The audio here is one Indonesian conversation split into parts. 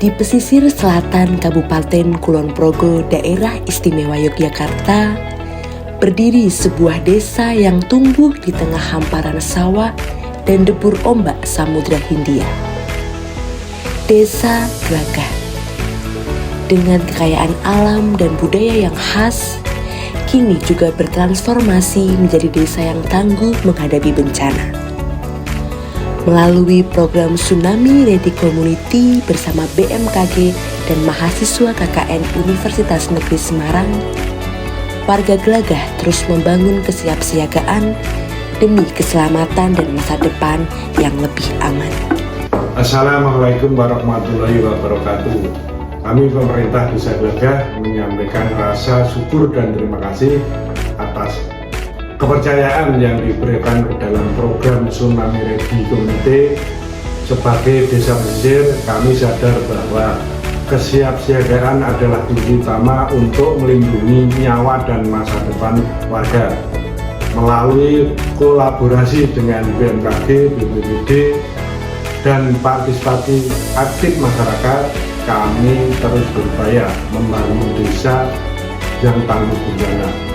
Di pesisir selatan Kabupaten Kulon Progo, Daerah Istimewa Yogyakarta, berdiri sebuah desa yang tumbuh di tengah hamparan sawah dan debur ombak Samudra Hindia. Desa Glagah. Dengan kekayaan alam dan budaya yang khas, kini juga bertransformasi menjadi desa yang tangguh menghadapi bencana. Melalui program Tsunami Ready Community bersama BMKG dan mahasiswa KKN Universitas Negeri Semarang, warga Glagah terus membangun kesiapsiagaan demi keselamatan dan masa depan yang lebih aman. Assalamualaikum warahmatullahi wabarakatuh. Kami pemerintah Desa Glagah menyampaikan rasa syukur dan terima kasih atas kepercayaan yang diberikan dalam program Tsunami Ready Community. Sebagai desa pesisir, kami sadar bahwa kesiapsiagaan adalah kunci utama untuk melindungi nyawa dan masa depan warga. Melalui kolaborasi dengan BMKG, BPBD, dan partisipasi aktif masyarakat, kami terus berupaya membangun desa yang tangguh bencana.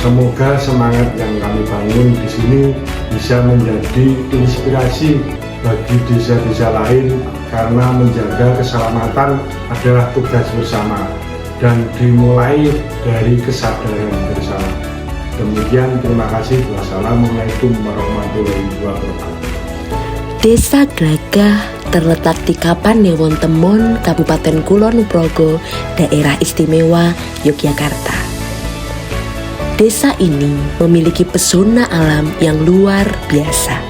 Semoga semangat yang kami bangun di sini bisa menjadi inspirasi bagi desa-desa lain, karena menjaga keselamatan adalah tugas bersama dan dimulai dari kesadaran bersama. Demikian, terima kasih. Wassalamualaikum warahmatullahi wabarakatuh. Desa Glagah terletak di Kapanewon Temon, Kabupaten Kulon Progo, Daerah Istimewa Yogyakarta. Desa ini memiliki pesona alam yang luar biasa.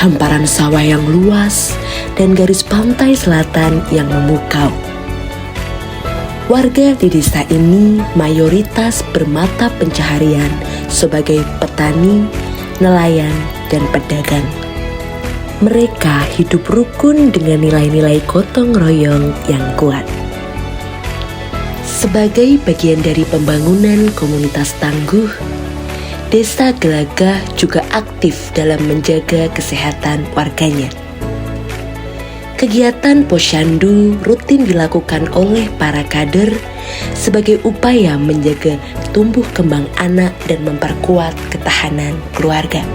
Hamparan sawah yang luas dan garis pantai selatan yang memukau. Warga di desa ini mayoritas bermata pencaharian sebagai petani, nelayan, dan pedagang. Mereka hidup rukun dengan nilai-nilai gotong royong yang kuat. Sebagai bagian dari pembangunan komunitas tangguh, Desa Glagah juga aktif dalam menjaga kesehatan warganya. Kegiatan posyandu rutin dilakukan oleh para kader sebagai upaya menjaga tumbuh kembang anak dan memperkuat ketahanan keluarga.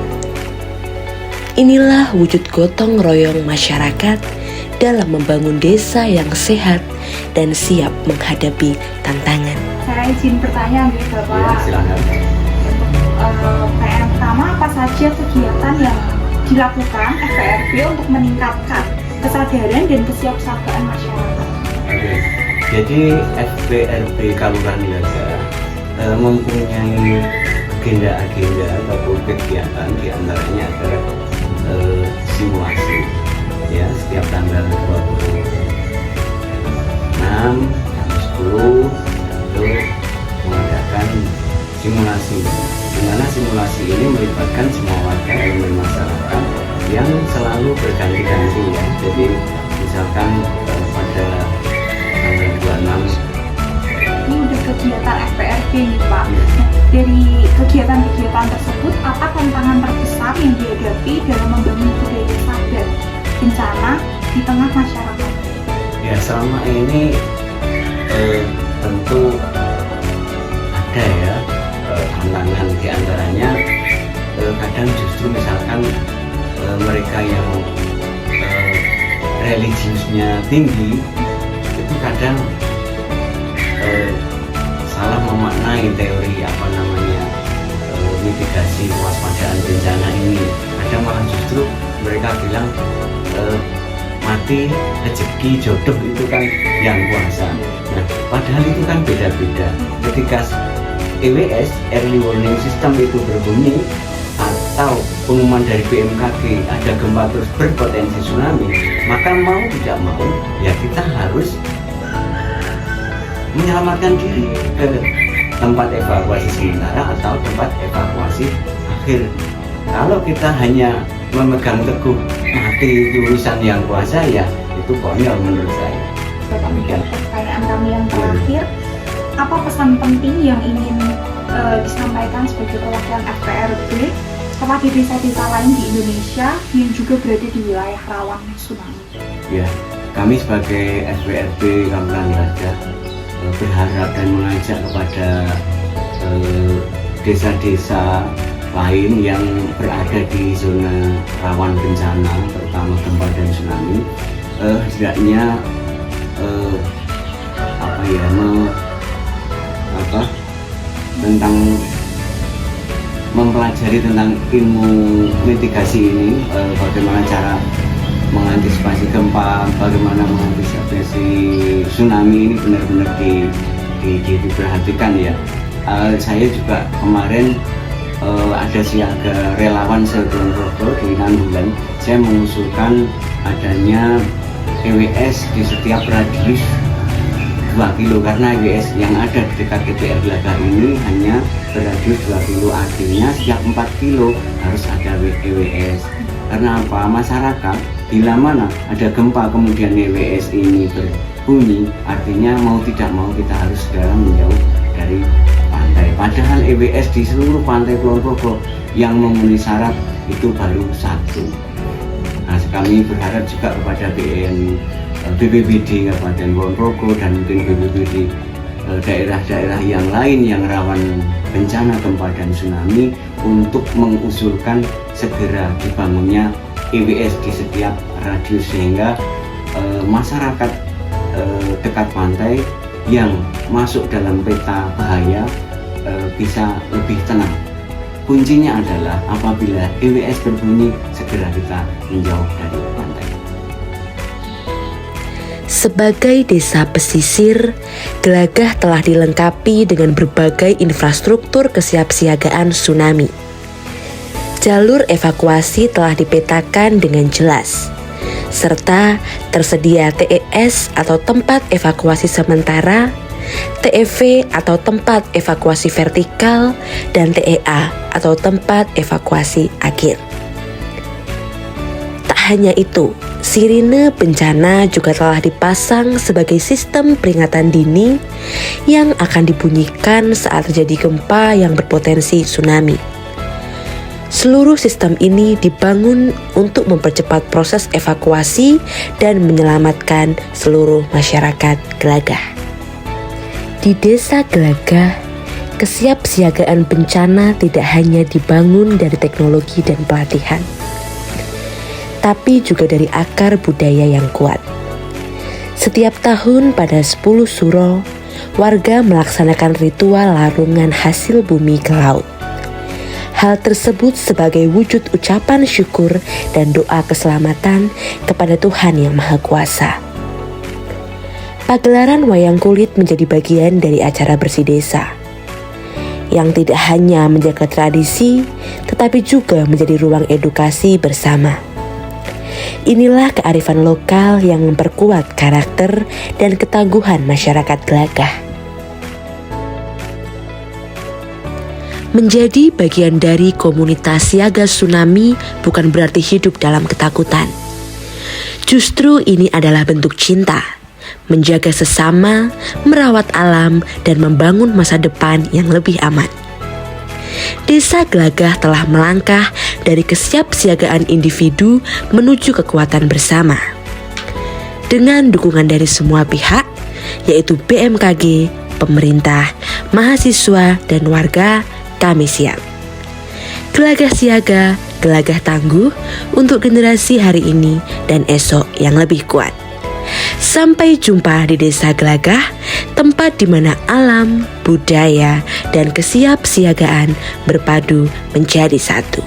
Inilah wujud gotong royong masyarakat dalam membangun desa yang sehat dan siap menghadapi tantangan. Saya izin bertanya nih Bapak. Ya, silakan. Yang pertama, apa saja kegiatan yang dilakukan FPRB untuk meningkatkan kesadaran dan kesiapsiagaan masyarakat? Oke. Jadi FPRB Kalurahan Glagah mempunyai agenda-agenda ataupun kegiatan, diantaranya adalah simulasi, ya, setiap tanggal 26 jam 10 itu mengadakan simulasi, di mana simulasi ini melibatkan semua warga elemen masyarakat yang selalu berganti-ganti, ya. Jadi misalkan pada tanggal 26 ini udah kegiatan FPRB nih Pak. Dari kegiatan-kegiatan tersebut, apa tantangan terbesar yang dihadapi dalam membangun budaya sadar bencana di tengah masyarakat? Ya, selama ini tentu ada, ya, tantangan, diantaranya kadang justru misalkan mereka yang religiusnya tinggi itu kadang salah memaknai teori mitigasi kewaspadaan bencana ini. Kadang malah justru mereka bilang mati, rezeki, jodoh itu kan yang kuasa. Nah, padahal itu kan beda-beda. Ketika EWS, Early Warning System, itu berbunyi, atau pengumuman dari BMKG ada gempa terus berpotensi tsunami, maka mau tidak mau ya kita harus menyelamatkan diri ke tempat evakuasi sementara atau tempat evakuasi akhir. Kalau kita hanya memegang teguh mati itu urusan yang kuasa, ya itu konyol menurut saya. Demikian pertanyaan kami yang terakhir, apa pesan penting yang ingin disampaikan sebagai perwakilan FPRB kepada desa-desa lain di Indonesia yang juga berada di wilayah rawan tsunami? Ya, kami sebagai SPRB Kampung Gelagah berharap dan mengajak kepada desa-desa lain yang berada di zona rawan bencana, terutama gempa dan tsunami, hendaknya tentang mempelajari tentang ilmu mitigasi ini, bagaimana cara mengantisipasi gempa, bagaimana mengantisipasi tsunami ini benar-benar diperhatikan ya. Saya juga kemarin ada siaga relawan Kulon Progo di Nandulan. Saya mengusulkan adanya EWS di setiap radius 2 kilo, karena EWS yang ada di dekat KPR Gelagah ini hanya berradius 2 kilo, artinya setiap 4 kilo harus ada EWS. Karena apa? Masyarakat bila mana ada gempa kemudian EWS ini berbunyi, artinya mau tidak mau kita harus segera menjauh dari pantai. Padahal EWS di seluruh pantai Kulon Progo yang memenuhi syarat itu baru 1. Nah, kami berharap juga kepada BPBD Kabupaten Kulon Progo dan mungkin BPBD daerah-daerah yang lain yang rawan bencana gempa dan tsunami untuk mengusulkan segera dibangunnya EWS di setiap radius, sehingga masyarakat dekat pantai yang masuk dalam peta bahaya bisa lebih tenang. Kuncinya adalah apabila EWS berbunyi, segera kita menjauh dari pantai. Sebagai desa pesisir, Gelagah telah dilengkapi dengan berbagai infrastruktur kesiapsiagaan tsunami. Jalur evakuasi telah dipetakan dengan jelas, serta tersedia TES atau tempat evakuasi sementara, TEV atau tempat evakuasi vertikal, dan TEA atau tempat evakuasi akhir. Tak hanya itu, sirine bencana juga telah dipasang sebagai sistem peringatan dini yang akan dibunyikan saat terjadi gempa yang berpotensi tsunami. Seluruh sistem ini dibangun untuk mempercepat proses evakuasi dan menyelamatkan seluruh masyarakat Gelagah. Di Desa Gelagah, kesiapsiagaan bencana tidak hanya dibangun dari teknologi dan pelatihan, tapi juga dari akar budaya yang kuat. Setiap tahun pada 10 Suro, warga melaksanakan ritual larungan hasil bumi ke laut. Hal tersebut sebagai wujud ucapan syukur dan doa keselamatan kepada Tuhan Yang Maha Kuasa. Pagelaran wayang kulit menjadi bagian dari acara bersih desa, yang tidak hanya menjaga tradisi, tetapi juga menjadi ruang edukasi bersama. Inilah kearifan lokal yang memperkuat karakter dan ketangguhan masyarakat Gelagah. Menjadi bagian dari komunitas siaga tsunami bukan berarti hidup dalam ketakutan. Justru ini adalah bentuk cinta, menjaga sesama, merawat alam, dan membangun masa depan yang lebih aman. Desa Gelagah telah melangkah dari kesiapsiagaan individu menuju kekuatan bersama. Dengan dukungan dari semua pihak, yaitu BMKG, pemerintah, mahasiswa, dan warga, kami siap. Gelagah siaga, Gelagah tangguh untuk generasi hari ini dan esok yang lebih kuat. Sampai jumpa di Desa Gelagah, tempat di mana alam, budaya, dan kesiapsiagaan berpadu menjadi satu.